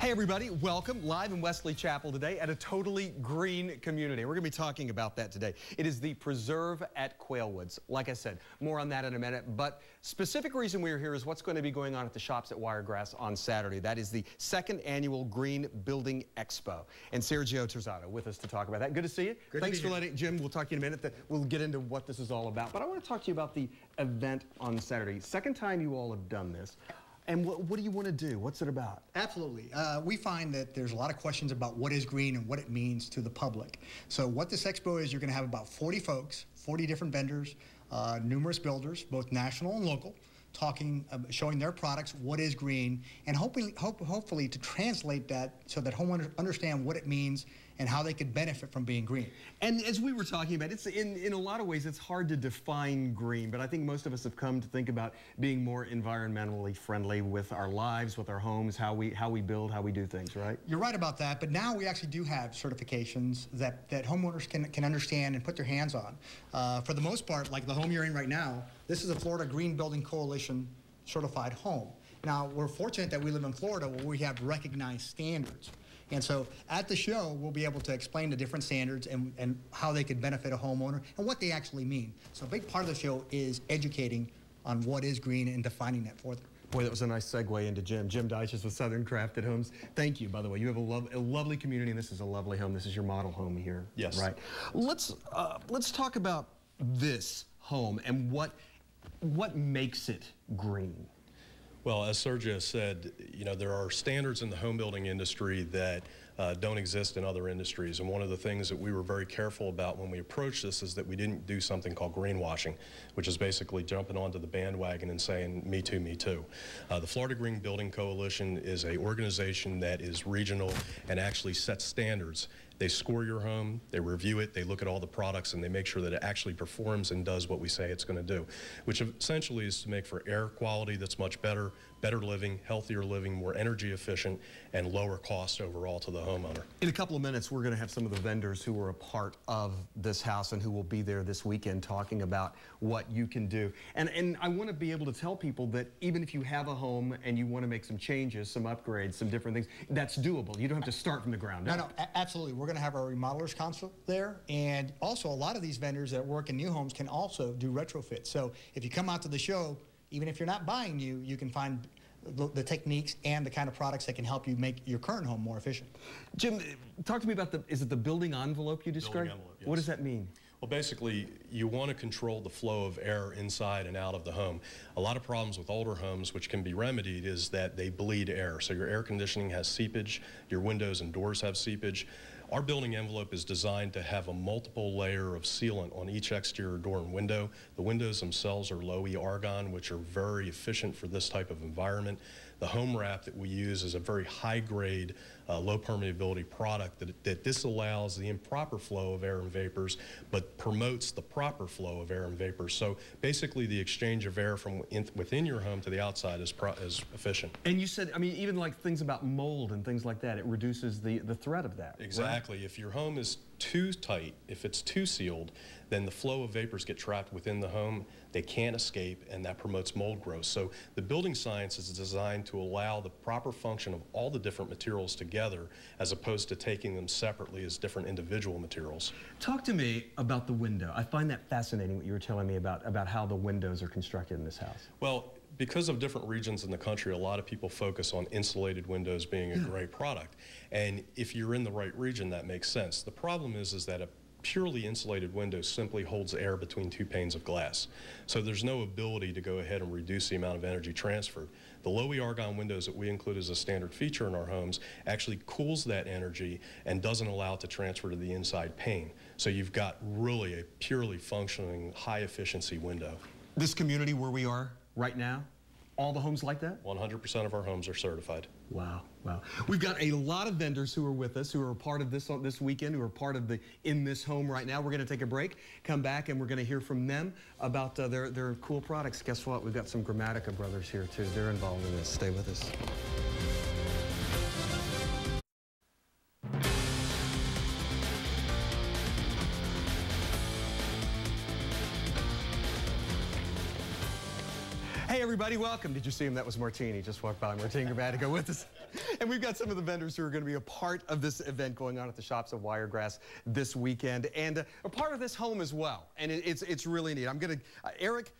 Hey everybody, welcome live in Wesley Chapel today at a totally green community. We're going to be talking about that today. It is the Preserve at Quailwoods. Like I said, more on that in a minute, but specific reason we're here is what's going to be going on at the shops at Wiregrass on Saturday. That is the second annual Green Building Expo. And Sergio Terzado with us to talk about that. Good to see you. Thanks for letting Jim. We'll talk to you in a minute. We'll get into what this is all about. But I want to talk to you about the event on Saturday. Second time you all have done this. And what do you want to do? What's it about? Absolutely. We find that there's a lot of questions about what is green and what it means to the public. So what this expo is, you're going to have about 40 folks, 40 different vendors, numerous builders, both national and local, talking, showing their products, what is green, and hopefully to translate that so that homeowners understand what it means and how they could benefit from being green. And as we were talking about, it's in a lot of ways, it's hard to define green, but I think most of us have come to think about being more environmentally friendly with our lives, with our homes, how we build, how we do things, right? You're right about that, but now we actually do have certifications that homeowners can understand and put their hands on. For the most part, like the home you're in right now, this is a Florida Green Building Coalition certified home. Now, we're fortunate that we live in Florida where we have recognized standards. And so at the show, we'll be able to explain the different standards and how they could benefit a homeowner and what they actually mean. So a big part of the show is educating on what is green and defining that for them. Boy, that was a nice segue into Jim. Jim Dyches with Southern Crafted Homes. Thank you, by the way. You have a lovely community, and this is a lovely home. This is your model home here. Yes. Right. Let's talk about this home and what makes it green. Well, as Sergio said, you know, there are standards in the home building industry that don't exist in other industries. And one of the things that we were very careful about when we approached this is that we didn't do something called greenwashing, which is basically jumping onto the bandwagon and saying, me too, me too. The Florida Green Building Coalition is an organization that is regional and actually sets standards. They score your home, they review it, they look at all the products, and they make sure that it actually performs and does what we say it's going to do, which essentially is to make for air quality that's much better, better living, healthier living, more energy efficient, and lower cost overall to the homeowner. In a couple of minutes, we're going to have some of the vendors who are a part of this house and who will be there this weekend talking about what you can do. And I want to be able to tell people that even if you have a home and you want to make some changes, some upgrades, some different things, that's doable. You don't have to start from the ground up. No, absolutely. We're going to have our remodelers council there, and also a lot of these vendors that work in new homes can also do retrofits. So if you come out to the show, even if you're not buying new, you can find the techniques and the kind of products that can help you make your current home more efficient. Jim, talk to me about is it the building envelope you described? Building envelope, yes. What does that mean? Well, basically, you want to control the flow of air inside and out of the home. A lot of problems with older homes, which can be remedied, is that they bleed air. So your air conditioning has seepage, your windows and doors have seepage. Our building envelope is designed to have a multiple layer of sealant on each exterior door and window. The windows themselves are low E argon, which are very efficient for this type of environment. The home wrap that we use is a very high-grade, low permeability product that disallows the improper flow of air and vapors, but promotes the proper flow of air and vapors. So basically, the exchange of air from within your home to the outside is efficient. And you said, I mean, even like things about mold and things like that, it reduces the threat of that. Exactly. Right? If your home is too tight, if it's too sealed, then the flow of vapors get trapped within the home. They can't escape, and that promotes mold growth. So the building science is designed to allow the proper function of all the different materials together, as opposed to taking them separately as different individual materials. Talk to me about the window. I find that fascinating, what you were telling me about how the windows are constructed in this house. Well, because of different regions in the country, a lot of people focus on insulated windows being a great product. And if you're in the right region, that makes sense. The problem is that a purely insulated window simply holds air between two panes of glass. So there's no ability to go ahead and reduce the amount of energy transferred. The low E argon windows that we include as a standard feature in our homes actually cools that energy and doesn't allow it to transfer to the inside pane. So you've got really a purely functioning, high efficiency window. This community where we are right now, all the homes like that? 100% of our homes are certified. Wow, wow. We've got a lot of vendors who are with us, who are a part of this weekend, who are part of in this home right now. We're going to take a break, come back, and we're going to hear from them about their cool products. Guess what? We've got some Gramatica brothers here, too. They're involved in this. Stay with us. Hey everybody, welcome. Did you see him? That was Martini. Just walked by. Martini Grammatico with us. And we've got some of the vendors who are going to be a part of this event going on at the Shops of Wiregrass this weekend, and a part of this home as well. And it's really neat. I'm going to, Eric,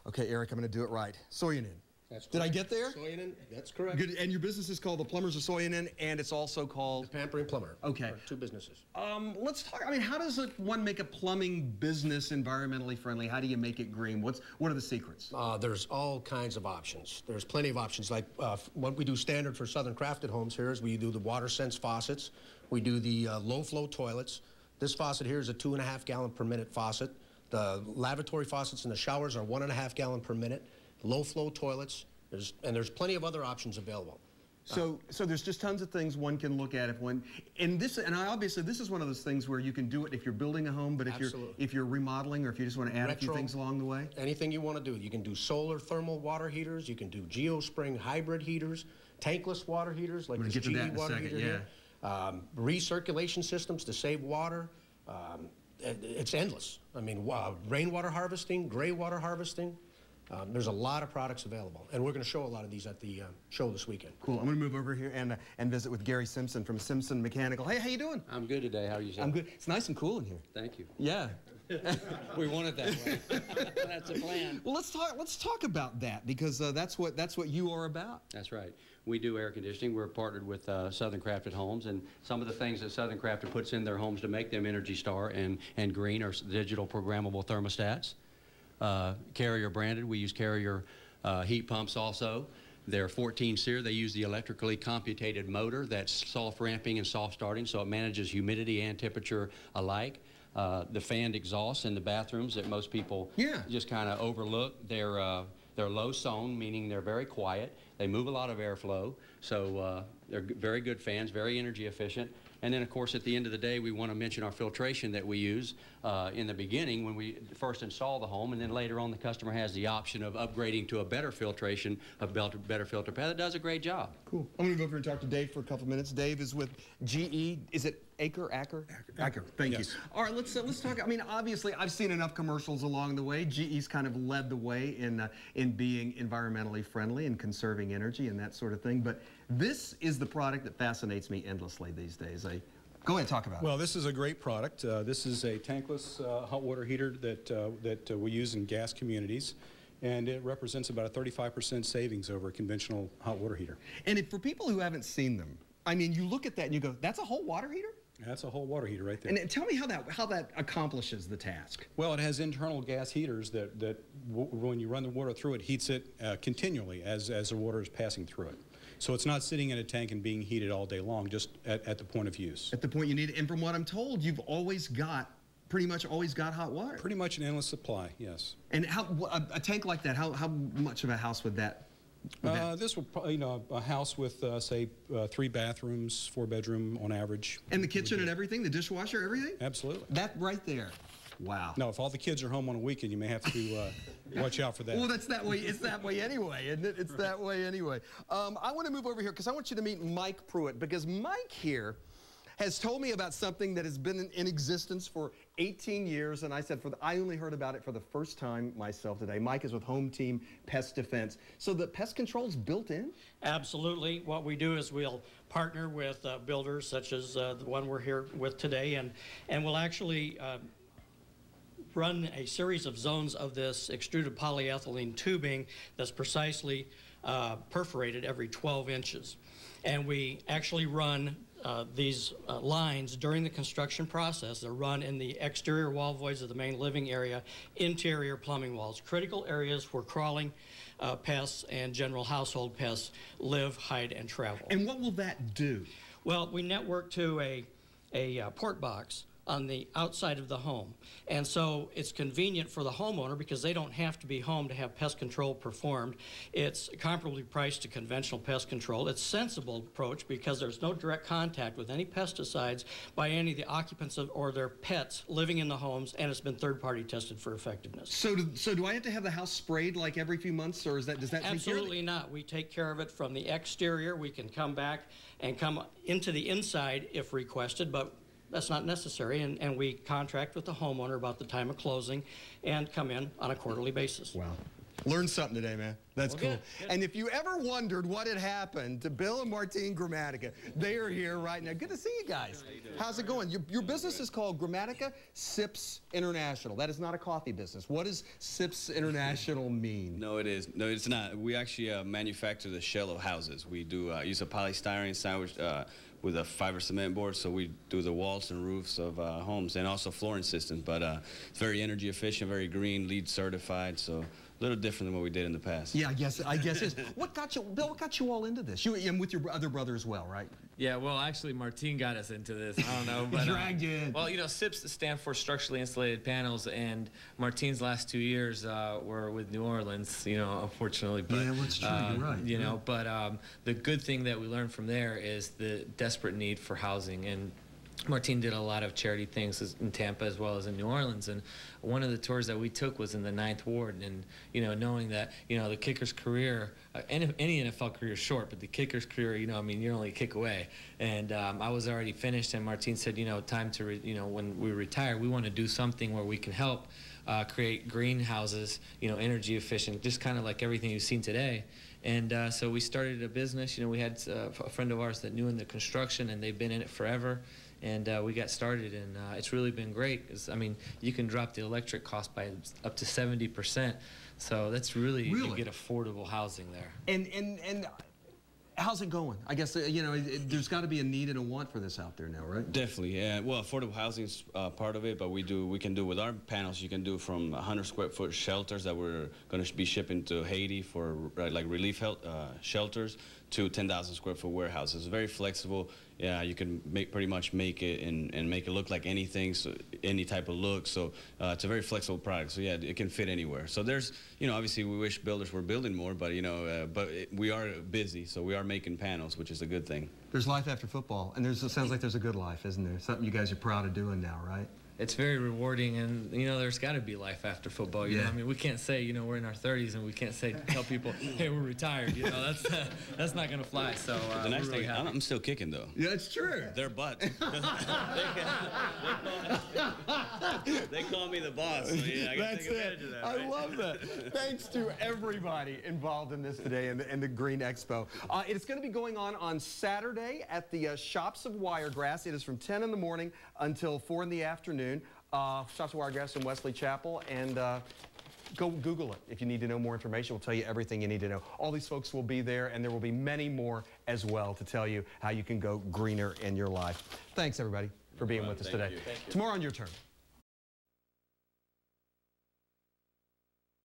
okay, Eric, I'm going to do it right. Soyunin. That's correct. Did I get there? Soyunin, that's correct. Good. And your business is called the Plumbers of Soyunin, and it's also called? The Pampering Plumber. Okay. Two businesses. Let's talk, I mean, how does one make a plumbing business environmentally friendly? How do you make it green? What are the secrets? There's all kinds of options. There's plenty of options. Like what we do standard for Southern Crafted homes here is we do the water sense faucets. We do the low flow toilets. This faucet here is a 2.5 gallon per minute faucet. The lavatory faucets in the showers are 1.5 gallon per minute. Low flow toilets. There's plenty of other options available. So there's just tons of things one can look at if one, obviously this is one of those things where you can do it if you're building a home, but if you're remodeling or if you just want to add a few things along the way. Anything you want to do. You can do solar thermal water heaters, you can do geospring hybrid heaters, tankless water heaters like this GE water heater here. Recirculation systems to save water. It's endless. I mean, rainwater harvesting, gray water harvesting. There's a lot of products available, and we're going to show a lot of these at the show this weekend. Cool. I'm going to move over here and visit with Gary Simpson from Simpson Mechanical. Hey, how you doing? I'm good today. How are you, sir? I'm good. It's nice and cool in here. Thank you. Yeah. We want it that way. That's a plan. Well, let's talk about that, because that's what you are about. That's right. We do air conditioning. We're partnered with Southern Crafted Homes, and some of the things that Southern Crafted puts in their homes to make them Energy Star and green are digital programmable thermostats. Carrier branded. We use Carrier heat pumps also. They're 14 SEER. They use the electrically computated motor that's soft ramping and soft starting, so it manages humidity and temperature alike. The fanned exhausts in the bathrooms that most people just kind of overlook. They're low sound, meaning they're very quiet. They move a lot of airflow, so they're very good fans, very energy efficient. And then, of course, at the end of the day, we want to mention our filtration that we use in the beginning when we first install the home, and then later on the customer has the option of upgrading to a better filtration, a better filter pad that does a great job. Cool. I'm going to go over and talk to Dave for a couple minutes. Dave is with GE. Is it Acker? Thank you. All right, let's talk. I mean, obviously, I've seen enough commercials along the way. GE's kind of led the way in being environmentally friendly and conserving energy and that sort of thing. But this is the product that fascinates me endlessly these days. Go ahead, talk about it. Well, this is a great product. This is a tankless hot water heater that we use in gas communities, and it represents about a 35% savings over a conventional hot water heater. And for people who haven't seen them, I mean, you look at that and you go, that's a whole water heater? That's a whole water heater right there. And tell me how that accomplishes the task. Well, it has internal gas heaters that when you run the water through it, heats it continually as the water is passing through it. So it's not sitting in a tank and being heated all day long, just at the point of use. At the point you need it. And from what I'm told, you've pretty much always got hot water. Pretty much an endless supply, yes. And a tank like that, how much of a house would that? This will probably, a house with, say, 3 bathrooms, 4-bedroom on average. And the kitchen and everything, the dishwasher, everything? Absolutely. That right there. Wow. No, if all the kids are home on a weekend, you may have to watch out for that. Well, that's that way. It's that way anyway, isn't it? It's that way anyway. I want to move over here because I want you to meet Mike Pruitt, because Mike here has told me about something that has been in existence for 18 years, and I said I only heard about it for the first time myself today. Mike is with Home Team Pest Defense. So the pest control's built in? Absolutely. What we do is we'll partner with builders such as the one we're here with today, and we'll actually run a series of zones of this extruded polyethylene tubing that's precisely perforated every 12 inches. And we actually run these lines during the construction process. They're run in the exterior wall voids of the main living area, interior plumbing walls, critical areas where crawling pests and general household pests live, hide, and travel. And what will that do? Well, we network to a port box on the outside of the home. And so it's convenient for the homeowner because they don't have to be home to have pest control performed. It's comparably priced to conventional pest control. It's a sensible approach because there's no direct contact with any pesticides by any of the occupants or their pets living in the homes, and it's been third-party tested for effectiveness. So do I have to have the house sprayed like every few months, or does that take care of it? Absolutely not. We take care of it from the exterior. We can come back and come into the inside if requested, but that's not necessary, and we contract with the homeowner about the time of closing and come in on a quarterly basis. Wow. Learned something today, man. That's cool. Good. And if you ever wondered what had happened to Bill and Martine Gramatica, they are here right now. Good to see you guys. How's it going? Your business is called Gramatica Sips International. That is not a coffee business. What does Sips International mean? No, it is. No, it's not. We actually manufacture the shell of houses. We do use a polystyrene sandwich with a fiber cement board, so we do the walls and roofs of homes, and also flooring systems. But it's very energy efficient, very green, LEED certified, so a little different than what we did in the past. Yeah, I guess it is. What got you, Bill? What got you all into this? You and with your other brother as well, right? Yeah, well, actually, Martine got us into this. I don't know, but dragged you in. Well, you know, SIPs stand for structurally insulated panels, and Martine's last 2 years were with New Orleans. You know, unfortunately, but yeah, that's true. You're right. You know, but the good thing that we learned from there is the desperate need for housing. And Martine did a lot of charity things in Tampa as well as in New Orleans, and one of the tours that we took was in the 9th Ward, and you know, knowing that, you know, the kicker's career, any NFL career is short, but the kicker's career, you know, I mean, you're only a kick away, and I was already finished, and Martine said, you know, time to, you know, when we retire, we want to do something where we can help create greenhouses, you know, energy efficient, just kind of like everything you've seen today. And so we started a business. You know, we had a friend of ours that knew in the construction, and they've been in it forever. And we got started, and it's really been great. 'Cause, I mean, you can drop the electric cost by up to 70%. So that's really, you get affordable housing there. And how's it going? I guess, you know, there's got to be a need and a want for this out there now, right? Definitely, yeah. Well, affordable housing is part of it, but we can do with our panels. You can do from 100 square foot shelters that we're going to be shipping to Haiti for like relief shelters to 10,000 square foot warehouses. It's very flexible. Yeah, you can pretty much make it and make it look like anything, so any type of look. So it's a very flexible product. So yeah, it can fit anywhere. So there's, you know, obviously we wish builders were building more, but you know, we are busy, so we are making panels, which is a good thing. There's life after football, and it sounds like there's a good life, isn't there? Something you guys are proud of doing now, right? It's very rewarding, and you know, there's got to be life after football. You know, I mean, we can't say, you know, we're in our 30s and we can't tell people, hey, we're retired. You know, that's not gonna fly. So the next thing, I'm still kicking though. Yeah, it's true. Their butt. They call me the boss. So yeah, I gotta take advantage of that. Right? I love that. Thanks to everybody involved in this today and the Green Expo. It's going to be going on Saturday at the Shops of Wiregrass. It is from 10 in the morning until 4 in the afternoon. Shops of Wiregrass in Wesley Chapel, and go Google it if you need to know more information. We'll tell you everything you need to know. All these folks will be there, and there will be many more as well to tell you how you can go greener in your life. Thanks, everybody, for being with us today. Tomorrow on Your Turn.